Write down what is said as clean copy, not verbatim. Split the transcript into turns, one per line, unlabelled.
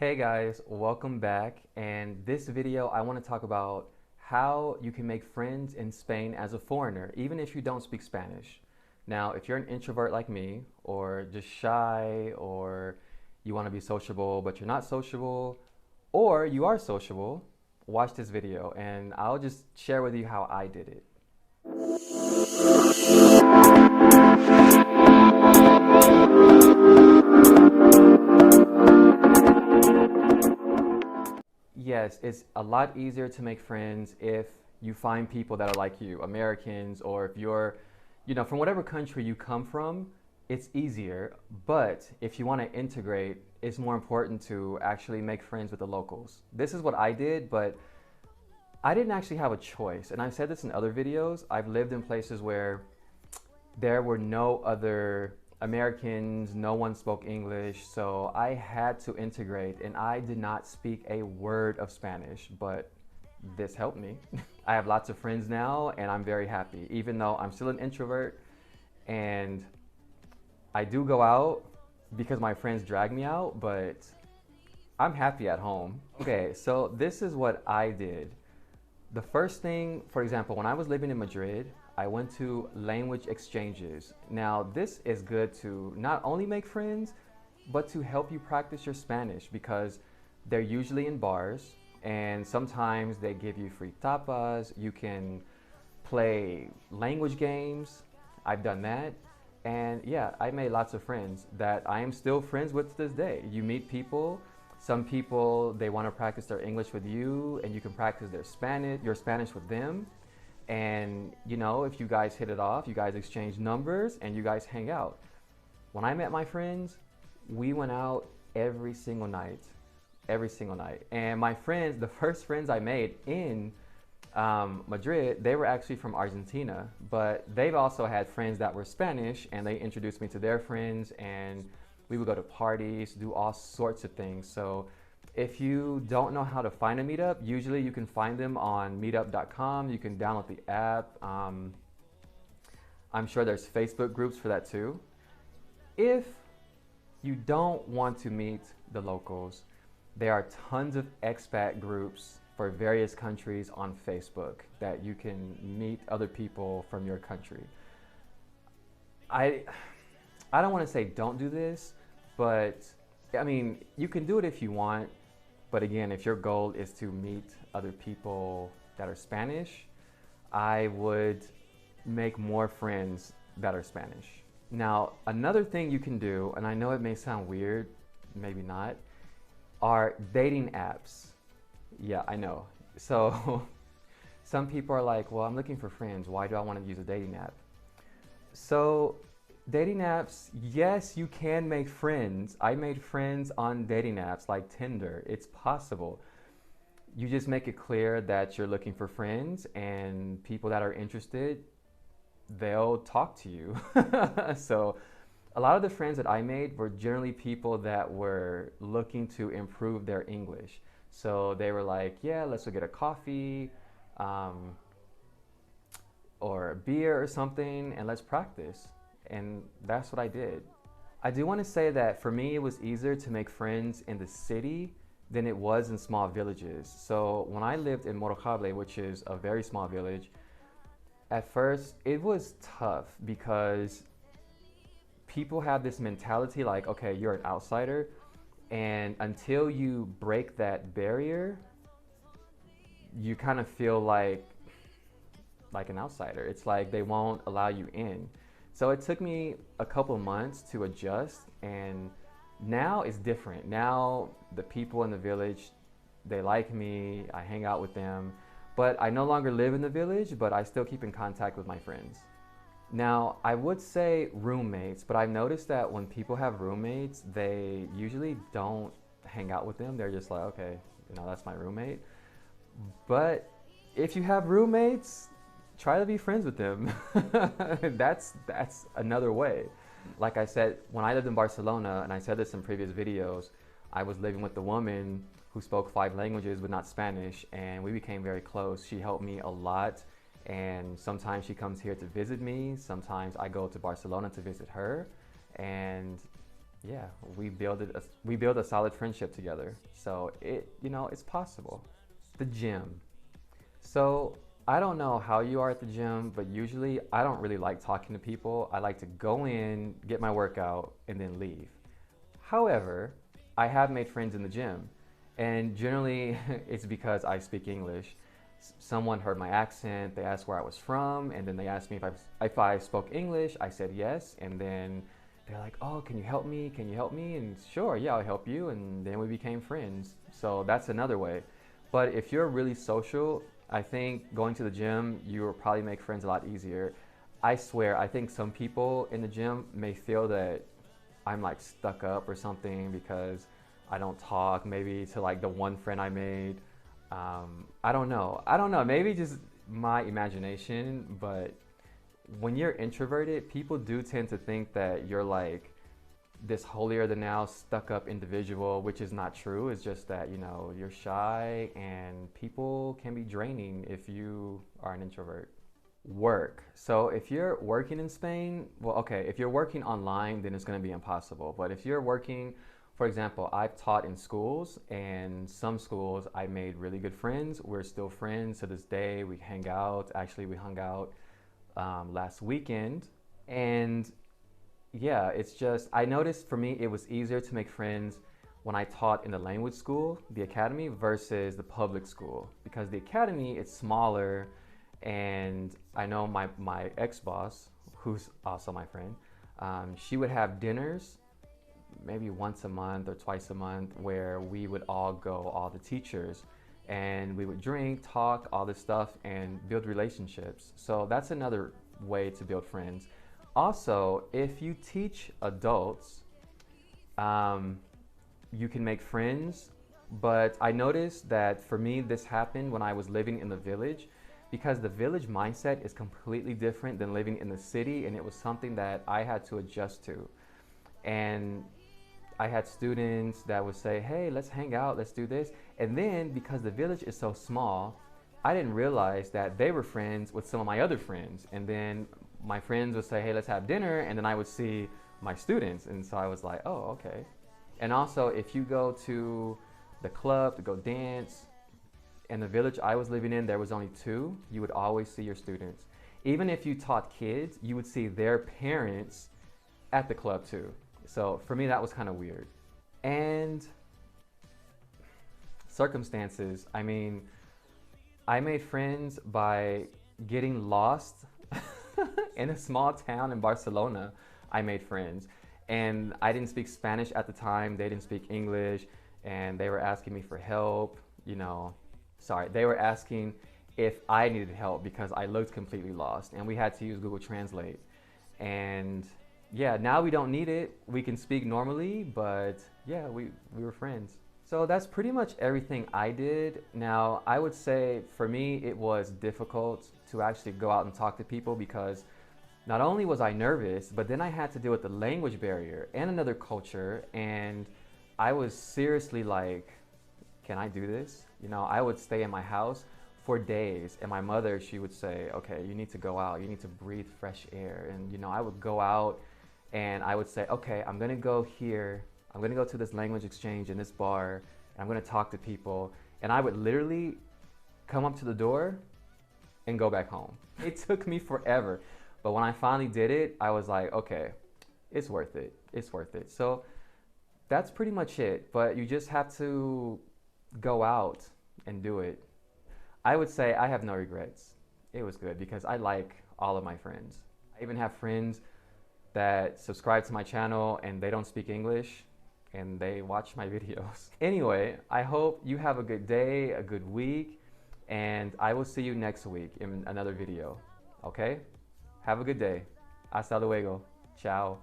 Hey guys, welcome back. And this video, I want to talk about how you can make friends in Spain as a foreigner, even if you don't speak Spanish. Now, if you're an introvert like me, or just shy, or you want to be sociable but you're not sociable, or you are sociable, watch this video and I'll just share with you how I did it. Yes, it's a lot easier to make friends if you find people that are like you, Americans, or if you're, from whatever country you come from, it's easier. But if you want to integrate, it's more important to actually make friends with the locals. This is what I did, but I didn't actually have a choice. And I've said this in other videos. I've lived in places where there were no other Americans, no one spoke English, so I had to integrate and I did not speak a word of Spanish, but this helped me. I have lots of friends now and I'm very happy, even though I'm still an introvert and I do go out because my friends drag me out, but I'm happy at home. Okay, so this is what I did. The first thing, for example, when I was living in Madrid, I went to language exchanges. Now, this is good to not only make friends, but to help you practice your Spanish because they're usually in bars and sometimes they give you free tapas. You can play language games. I've done that. And yeah, I made lots of friends that I am still friends with to this day. You meet people. Some people, they want to practice their English with you and you can practice your Spanish with them. And if you guys hit it off, you guys exchange numbers and you guys hang out. When I met my friends, we went out every single night. And my friends, the first friends I made in Madrid, they were actually from Argentina, but they've also had friends that were Spanish and they introduced me to their friends and we would go to parties, do all sorts of things. So if you don't know how to find a meetup, usually you can find them on meetup.com. You can download the app. I'm sure there's Facebook groups for that too. If you don't want to meet the locals, there are tons of expat groups for various countries on Facebook that you can meet other people from your country. I don't want to say don't do this, but I mean, you can do it if you want. But again, if your goal is to meet other people that are Spanish, I would make more friends that are Spanish. Now, another thing you can do, and I know it may sound weird, maybe not, are dating apps. Yeah, I know. So some people are like, well, I'm looking for friends. Why do I want to use a dating app? So dating apps, yes, you can make friends. I made friends on dating apps like Tinder. It's possible. You just make it clear that you're looking for friends and people that are interested, they'll talk to you. So a lot of the friends that I made were generally people that were looking to improve their English. So they were like, yeah, let's go get a coffee or a beer or something and let's practice. And that's what I did. I do want to say that for me, it was easier to make friends in the city than it was in small villages. So when I lived in Morojable, which is a very small village, at first it was tough because people have this mentality like, okay, you're an outsider, and until you break that barrier, you kind of feel like an outsider. It's like they won't allow you in. So it took me a couple months to adjust, and now it's different. Now the people in the village, they like me, I hang out with them, but I no longer live in the village, but I still keep in contact with my friends. Now, I would say roommates, but I've noticed that when people have roommates, they usually don't hang out with them. They're just like, okay, that's my roommate. But if you have roommates, try to be friends with them. That's another way. Like I said, when I lived in Barcelona, and I said this in previous videos, I was living with a woman who spoke 5 languages but not Spanish, and we became very close. She helped me a lot, and sometimes she comes here to visit me. Sometimes I go to Barcelona to visit her, and yeah, we build a solid friendship together. So it's possible. The gym. So I don't know how you are at the gym, but usually I don't really like talking to people. I like to go in, get my workout, and then leave. However, I have made friends in the gym, and generally it's because I speak English. Someone heard my accent, they asked where I was from, and then they asked me if I spoke English. I said yes, and then they're like, "Oh, can you help me? Can you help me?" And sure, yeah, I'll help you, and then we became friends. So that's another way. But if you're really social, I think going to the gym, you will probably make friends a lot easier. I swear, I think some people in the gym may feel that I'm like stuck up or something because I don't talk maybe to like the one friend I made. I don't know. I don't know. Maybe just my imagination, but when you're introverted, people do tend to think that you're like this holier than thou, stuck up individual, which is not true. It's just that, you're shy and people can be draining if you are an introvert. Work. So if you're working in Spain, well, okay, if you're working online, then it's going to be impossible. But if you're working, for example, I've taught in schools, and some schools I made really good friends. We're still friends to this day. We hang out. Actually, we hung out last weekend. And yeah, it's just, I noticed for me, it was easier to make friends when I taught in the language school, the academy, versus the public school. Because the academy, it's smaller, and I know my ex-boss, who's also my friend, she would have dinners maybe once a month or twice a month where we would all go, all the teachers, and we would drink, talk, all this stuff, and build relationships. So that's another way to build friends. Also, if you teach adults, you can make friends. But I noticed that for me, this happened when I was living in the village, because the village mindset is completely different than living in the city, and it was something that I had to adjust to. And I had students that would say, "Hey, let's hang out, let's do this." And then because the village is so small, I didn't realize that they were friends with some of my other friends. And then my friends would say, "Hey, let's have dinner." And then I would see my students. And so I was like, "Oh, okay." And also, if you go to the club to go dance, in the village I was living in, there was only two, you would always see your students. Even if you taught kids, you would see their parents at the club too. So for me, that was kind of weird. And circumstances, I mean, I made friends by getting lost in a small town in Barcelona. I made friends, and I didn't speak Spanish at the time. They didn't speak English, and they were asking me for help. They were asking if I needed help because I looked completely lost, and we had to use Google Translate. And yeah, now we don't need it. We can speak normally, but yeah, we were friends. So that's pretty much everything I did. Now, I would say for me, it was difficult to actually go out and talk to people because not only was I nervous, but then I had to deal with the language barrier and another culture. And I was seriously like, can I do this? I would stay in my house for days, and my mother, she would say, "Okay, you need to go out. You need to breathe fresh air." And I would go out, and I would say, "Okay, I'm gonna go here. I'm gonna go to this language exchange in this bar, and I'm gonna talk to people." And I would literally come up to the door and go back home. It took me forever. But when I finally did it, I was like, okay, it's worth it. It's worth it. So that's pretty much it. But you just have to go out and do it. I would say I have no regrets. It was good because I like all of my friends. I even have friends that subscribe to my channel and they don't speak English and they watch my videos. Anyway, I hope you have a good day, a good week, and I will see you next week in another video. Okay? Have a good day. Hasta luego. Ciao.